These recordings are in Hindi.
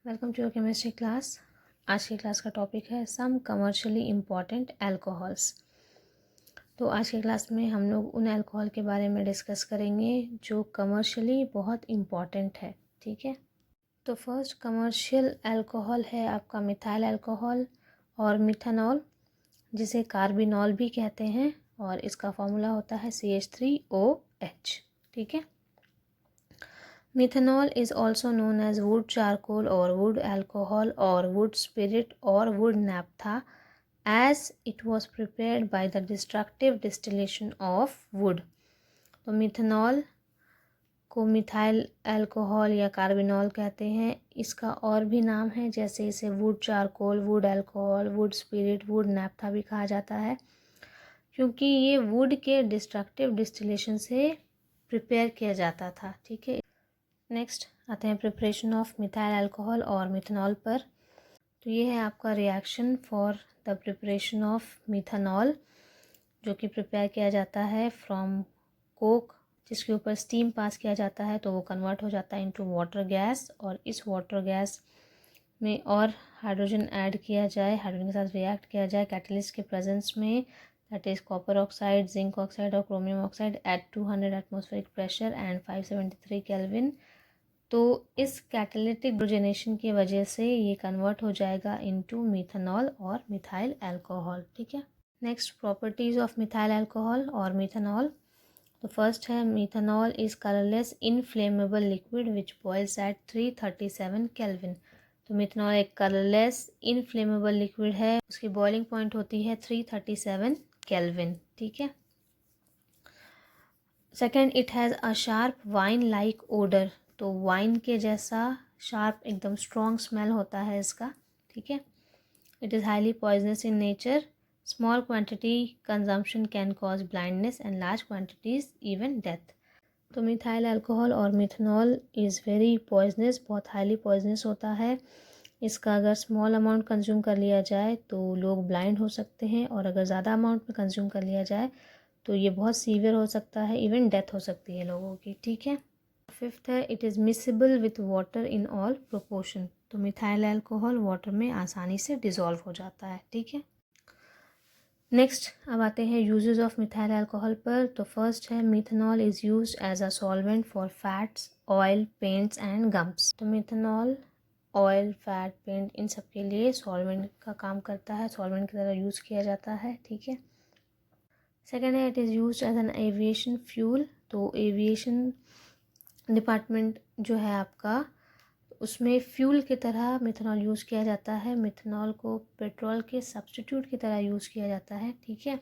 Welcome to your chemistry class. आज की क्लास का टॉपिक है सम कमर्शियली इम्पॉर्टेंट अल्कोहल्स। तो आज की क्लास में हम लोग उन अल्कोहल के बारे में डिस्कस करेंगे जो कमर्शियली बहुत इम्पॉर्टेंट है। ठीक है, तो फर्स्ट कमर्शियल अल्कोहल है आपका मिथाइल अल्कोहल और मिथानॉल, जिसे कार्बिनॉल भी कहते हैं, और इसका फॉर्मूला होता है CH3OH। ठीक है, Methanol is also known as wood charcoal or wood alcohol or wood spirit or wood naphtha, as it was prepared by the destructive distillation of wood. तो मिथेनॉल को मिथाइल अल्कोहल या कार्बिनॉल कहते हैं। इसका और भी नाम है, जैसे इसे would charcoal, would alcohol, would spirit, would नैप्था भी कहा जाता है, क्योंकि ये वुड के डिस्ट्रक्टिव डिस्टिलेशन से प्रिपेयर किया जाता था। ठीक है, नेक्स्ट आते हैं प्रिपरेशन ऑफ मिथाइल अल्कोहल और मिथेनॉल पर। तो ये है आपका reaction for the preparation of methanol, जो कि प्रिपेयर किया जाता है फ्रॉम कोक, जिसके ऊपर स्टीम पास किया जाता है तो वो कन्वर्ट हो जाता है इनटू वाटर गैस, और इस वाटर गैस में और हाइड्रोजन ऐड किया जाए, हाइड्रोजन के साथ रिएक्ट किया जाए कैटलिस्ट के प्रेजेंस में, that is copper oxide, zinc oxide और chromium oxide at 200 atmospheric pressure and 573 kelvin. तो इस कैटालिटिक हाइड्रोजनेशन की वजह से ये कन्वर्ट हो जाएगा इनटू मिथेनॉल और मिथाइल अल्कोहल। ठीक है, next properties of methyl alcohol और मिथेनॉल। तो फर्स्ट है methanol is colourless inflammable liquid which boils at 337 kelvin. तो मिथेनॉल एक कलरलेस इनफ्लेमेबल लिक्विड है, उसकी बॉइलिंग पॉइंट होती है 337 केल्विन। ठीक है, second, it has a sharp wine like odour. तो वाइन के जैसा शार्प एकदम स्ट्रॉन्ग स्मेल होता है इसका। ठीक है, it is highly poisonous in nature, small quantity consumption can cause blindness and large quantities even death. तो मिथाइल अल्कोहल और मिथेनॉल इज़ वेरी पॉइजनस, बहुत हाईली पॉइजनस होता है। इसका अगर स्मॉल अमाउंट कंज्यूम कर लिया जाए तो लोग ब्लाइंड हो सकते हैं, और अगर ज़्यादा अमाउंट में कंज्यूम कर लिया जाए तो ये बहुत सीवियर हो सकता है, इवन डेथ हो सकती है लोगों की। ठीक है, फिफ्थ है it is miscible with water in all proportion. तो मिथाइल अल्कोहल वाटर में आसानी से डिज़ोल्व हो जाता है। ठीक है, नेक्स्ट अब आते हैं यूजेस ऑफ मिथाइल अल्कोहल पर। तो फर्स्ट है methanol is use as a solvent for fats, oil, paints and gums. तो मिथेनॉल ऑयल, फैट, पेंट इन सब के लिए सॉल्वेंट का काम करता है, सॉल्वेंट की तरह यूज़ किया जाता है। ठीक है, सेकेंड है it is use as an aviation fuel. तो एविएशन डिपार्टमेंट जो है आपका, उसमें फ्यूल की तरह मिथेनॉल यूज़ किया जाता है। मिथेनॉल को पेट्रोल के सब्स्टिट्यूट की तरह यूज़ किया जाता है। ठीक है,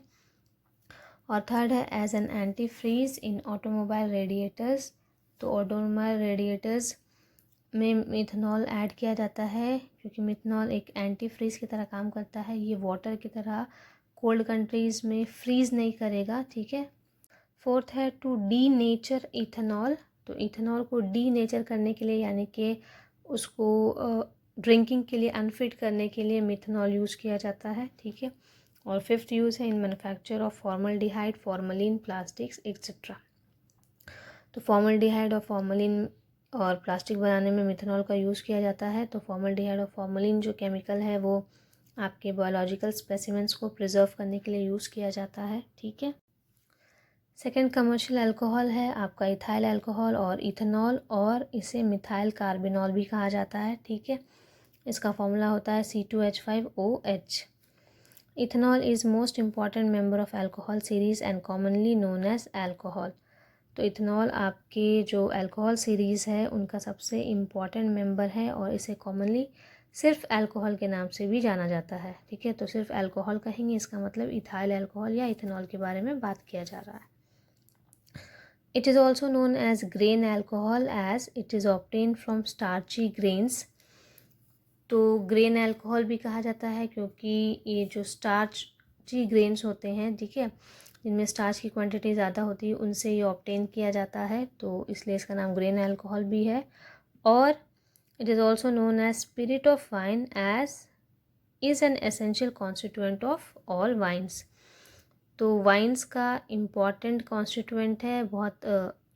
और थर्ड है as an anti freeze in automobile radiators. तो ऑटोमोबाइल रेडिएटर्स में मिथेनॉल ऐड किया जाता है, क्योंकि मिथेनॉल एक एंटी फ्रीज की तरह काम करता है। ये वाटर की तरह कोल्ड कंट्रीज़ में फ्रीज़ नहीं करेगा। ठीक है, फोर्थ है टू डी नेचर इथेनॉल। तो इथेनॉल को डी नेचर करने के लिए, यानी कि उसको ड्रिंकिंग के लिए अनफिट करने के लिए मिथेनॉल यूज़ किया जाता है। ठीक है, और फिफ्थ यूज़ है इन manufacture of formaldehyde, formalin, plastics etcetera. तो फॉर्मल्डिहाइड और फॉर्मलिन और प्लास्टिक बनाने में मिथेनॉल का यूज़ किया जाता है। तो फॉर्मल्डिहाइड और फॉर्मलिन जो केमिकल है वो आपके बायोलॉजिकल स्पेसिमेंट्स को प्रिजर्व करने के लिए यूज़ किया जाता है। ठीक है, सेकेंड कमर्शियल अल्कोहल है आपका इथाइल अल्कोहल और इथेनॉल, और इसे मिथाइल कार्बिनॉल भी कहा जाता है। ठीक है, इसका फॉर्मूला होता है C2H5OH। Ethanol is most important member of alcohol series and commonly known as alcohol. तो इथेनॉल आपके जो अल्कोहल सीरीज़ है उनका सबसे इम्पॉर्टेंट मेंबर है, और इसे कॉमनली सिर्फ अल्कोहल के नाम से भी जाना जाता है। ठीक है, तो सिर्फ अल्कोहल कहेंगे, इसका मतलब इथाइल अल्कोहल या इथेनॉल के बारे में बात किया जा रहा है। It is also known as grain alcohol as it is obtained from starchy grains. तो ग्रेन अल्कोहल भी कहा जाता है, क्योंकि ये जो स्टार्ची ग्रेन्स होते हैं, ठीक है, जिनमें स्टार्च की क्वांटिटी ज़्यादा होती है, उनसे ये ऑब्टेन किया जाता है, तो इसलिए इसका नाम ग्रेन अल्कोहल भी है। और it is also known as spirit of wine as is an essential constituent of all wines. तो वाइन्स का इम्पॉर्टेंट कॉन्स्टिट्यूएंट है, बहुत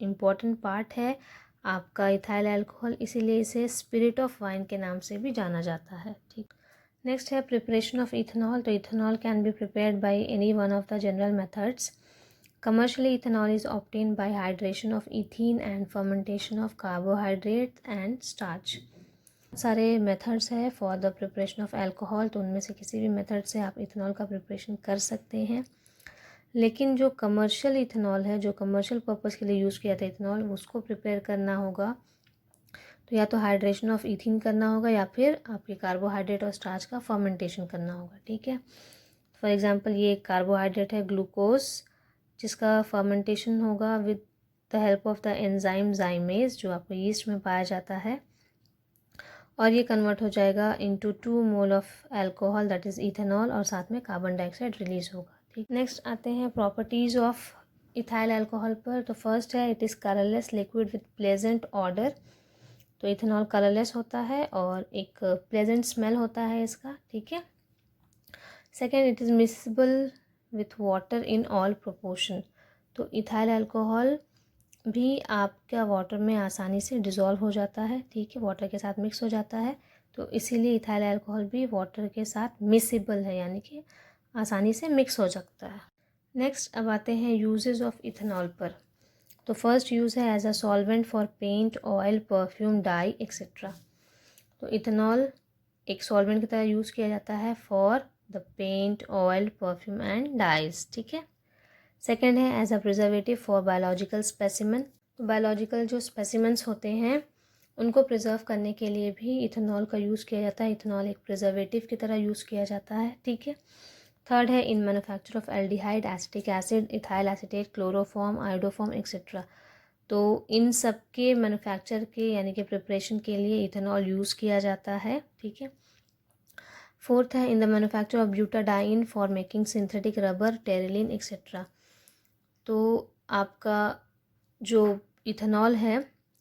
इम्पॉर्टेंट पार्ट है आपका इथाइल अल्कोहल, इसीलिए इसे स्पिरिट ऑफ वाइन के नाम से भी जाना जाता है। ठीक, नेक्स्ट है प्रिपरेशन ऑफ इथेनॉल। तो ethanol can be prepared by any one of the general methods. Commercially ethanol is obtained by hydration of ethene and fermentation of carbohydrate and starch. सारे मेथड्स है for the preparation of alcohol, तो उनमें से किसी भी मेथड से आप इथेनॉल का प्रिपरेशन कर सकते हैं। लेकिन जो कमर्शियल इथेनॉल है, जो कमर्शियल पर्पज़ के लिए यूज़ किया था इथेनॉल, उसको प्रिपेयर करना होगा तो या तो हाइड्रेशन ऑफ इथीन करना होगा या फिर आपके कार्बोहाइड्रेट और स्टार्च का फर्मेंटेशन करना होगा। ठीक है, फॉर एग्जांपल ये कार्बोहाइड्रेट है ग्लूकोज, जिसका फर्मेंटेशन होगा with the help of the enzyme जाइमेज, जो आपको यीस्ट में पाया जाता है, और ये कन्वर्ट हो जाएगा into 2 mole of alcohol that is ethanol, और साथ में कार्बन डाइऑक्साइड रिलीज होगा। ठीक, नेक्स्ट आते हैं प्रॉपर्टीज़ ऑफ इथाइल अल्कोहल पर। तो फर्स्ट है it is colourless liquid with pleasant order. तो इथेनॉल कलरलेस होता है और एक प्लेजेंट स्मेल होता है इसका। ठीक है, second it is miscible with water in all proportion. तो इथाइल अल्कोहल भी आपका वाटर में आसानी से डिज़ोल्व हो जाता है। ठीक है, वाटर के साथ मिक्स हो जाता है, तो इसीलिए इथाइल अल्कोहल भी वाटर के साथ मिक्सिबल है, यानी कि आसानी से मिक्स हो सकता है। नेक्स्ट अब आते हैं यूजेस ऑफ इथेनॉल पर। तो फर्स्ट यूज़ है as a solvent for paint, oil, perfume, dye etcetera. तो इथेनॉल एक सॉल्वेंट की तरह यूज़ किया जाता है for the paint, oil, perfume and dyes. ठीक है, सेकेंड है as a preservative for biological specimen. तो बायोलॉजिकल जो स्पेसिमन्स होते हैं उनको प्रिजर्व करने के लिए भी इथेनॉल का यूज़ किया जाता है। इथेनॉल एक प्रिजर्वेटिव की तरह यूज़ किया जाता है। ठीक है, थर्ड है इन manufacture of aldehyde, acetic acid, ethyl acetate, chloroform, iodoform etcetera. तो इन सब के मैन्युफैक्चर के यानी कि प्रिपरेशन के लिए इथेनॉल यूज़ किया जाता है। ठीक है, फोर्थ है in the manufacture of butadiene for making synthetic rubber, Terylene etcetera. तो आपका जो इथेनॉल है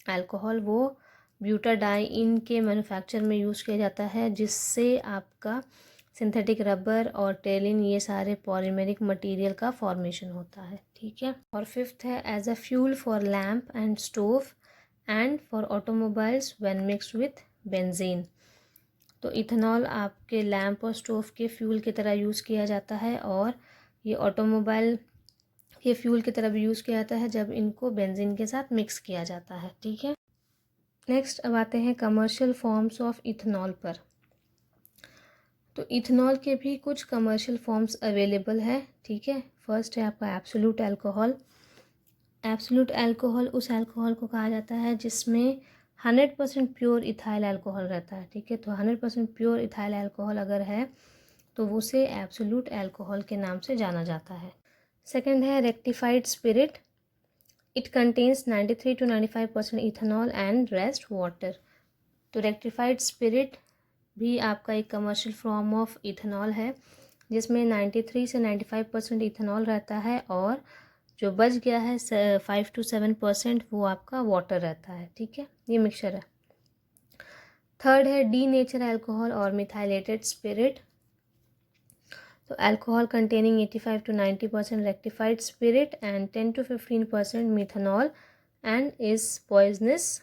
अल्कोहल, वो ब्यूटाडाइन के मैन्युफैक्चर में यूज़ किया जाता है, जिससे आपका सिंथेटिक रबर और टेरिलिन ये सारे पॉलीमेरिक मटेरियल का फॉर्मेशन होता है। ठीक है, और फिफ्थ है as a fuel for lamp and stove and for automobiles when mixed with benzene. तो इथेनॉल आपके लैम्प और स्टोव के फ्यूल की तरह यूज़ किया जाता है, और ये ऑटोमोबाइल के फ्यूल की तरह भी यूज़ किया जाता है जब इनको बेंजीन के साथ मिक्स किया जाता है। ठीक है, नेक्स्ट अब आते हैं कमर्शियल फॉर्म्स ऑफ इथेनॉल पर। तो इथेनॉल के भी कुछ कमर्शियल फॉर्म्स अवेलेबल है। ठीक है, फर्स्ट है आपका एब्सोल्यूट अल्कोहल। एब्सोल्यूट अल्कोहल उस अल्कोहल को कहा जाता है जिसमें 100% प्योर इथाइल अल्कोहल रहता है। ठीक है, तो 100% प्योर इथाइल अल्कोहल अगर है तो उसे एब्सोल्यूट अल्कोहल के नाम से जाना जाता है। सेकेंड है rectified spirit. It contains 93 to 95% ethanol and rest water. तो रेक्टिफाइड स्पिरिट भी आपका एक कमर्शियल फॉर्म ऑफ इथेनॉल है, जिसमें 93 से 95% इथेनॉल रहता है, और जो बच गया है 5 to 7% वो आपका वाटर रहता है। ठीक है, ये मिक्सचर है। थर्ड है डी नेचर अल्कोहल और मिथाइलेटेड स्पिरिट। तो alcohol containing 85 to 90% rectified spirit and 10 to 15% methanol and is poisonous.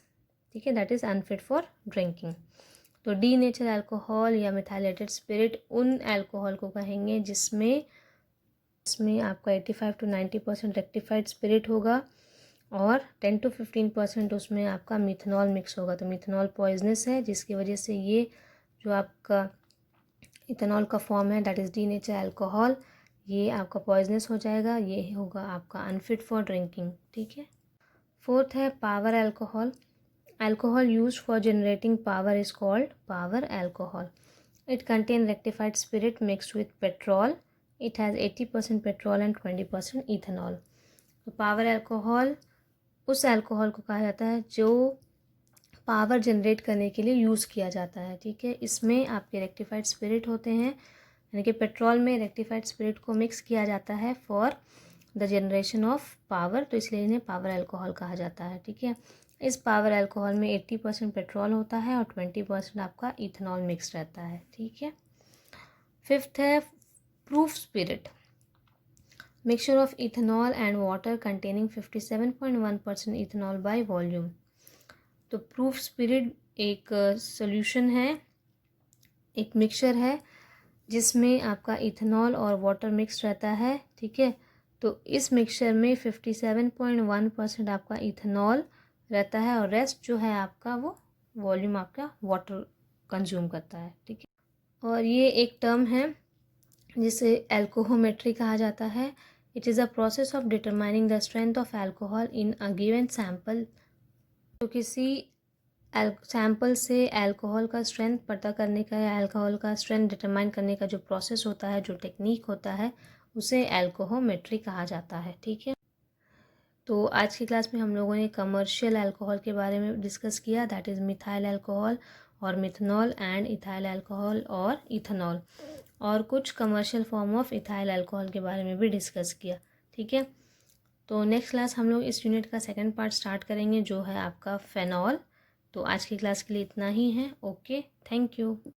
ठीक है, that is unfit for drinking. तो डी नेचर अल्कोहल या मिथाइलेटेड स्पिरिट उन अल्कोहल को कहेंगे जिसमें आपका 85 to 90% रेक्टिफाइड स्पिरिट होगा और 10 to 15% उसमें आपका मिथेनॉल मिक्स होगा। तो मिथेनॉल पॉइजनस है, जिसकी वजह से ये जो आपका इथेनॉल का फॉर्म है that is D nature alcohol, ये आपका पॉइजनस हो जाएगा, ये होगा आपका अनफिट फॉर ड्रिंकिंग। ठीक है, फोर्थ है power alcohol. Alcohol used for generating power is called power alcohol. It contain rectified spirit mixed with petrol. It has 80% petrol and 20% ethanol. तो पावर अल्कोहल उस अल्कोहल को कहा जाता है जो पावर जनरेट करने के लिए यूज़ किया जाता है। ठीक है, इसमें आपके रेक्टिफाइड स्पिरिट होते हैं, यानी कि पेट्रोल में रेक्टिफाइड स्पिरिट को मिक्स किया जाता है for the generation of power, तो इसलिए इन्हें पावर अल्कोहल कहा जाता है। ठीक है, इस पावर अल्कोहल में 80% पेट्रोल होता है और 20% आपका इथेनॉल मिक्स रहता है। ठीक है, फिफ्थ है proof spirit. Mixture of ethanol and water containing 57.1% ethanol by volume. तो प्रूफ स्पिरिट एक सॉल्यूशन है, एक मिक्सचर है जिसमें आपका इथेनॉल और वाटर मिक्स रहता है, ठीक है। तो इस मिक्सचर में 57.1% आपका इथेनॉल रहता है और रेस्ट जो है आपका वो वॉल्यूम आपका वाटर कंज्यूम करता है, ठीक है। और ये एक टर्म है जिसे एल्कोहोमेट्री कहा जाता है। It is a process of determining the strength of alcohol in a given sample. तो किसी सैम्पल से अल्कोहल का स्ट्रेंथ पता करने का या अल्कोहल का स्ट्रेंथ डिटरमाइन करने का जो प्रोसेस होता है, जो टेक्निक होता है, उसे एल्कोहोमेट्री कहा जाता है, ठीक है। तो आज की क्लास में हम लोगों ने कमर्शियल अल्कोहल के बारे में डिस्कस किया, दैट इज़ मिथाइल अल्कोहल और मिथनॉल एंड इथाइल अल्कोहल और इथेनॉल, और कुछ commercial form of ethyl alcohol के बारे में भी डिस्कस किया, ठीक है। तो नेक्स्ट क्लास हम लोग इस यूनिट का सेकंड पार्ट स्टार्ट करेंगे जो है आपका फेनॉल। तो आज की क्लास के लिए इतना ही है। Okay, thank you.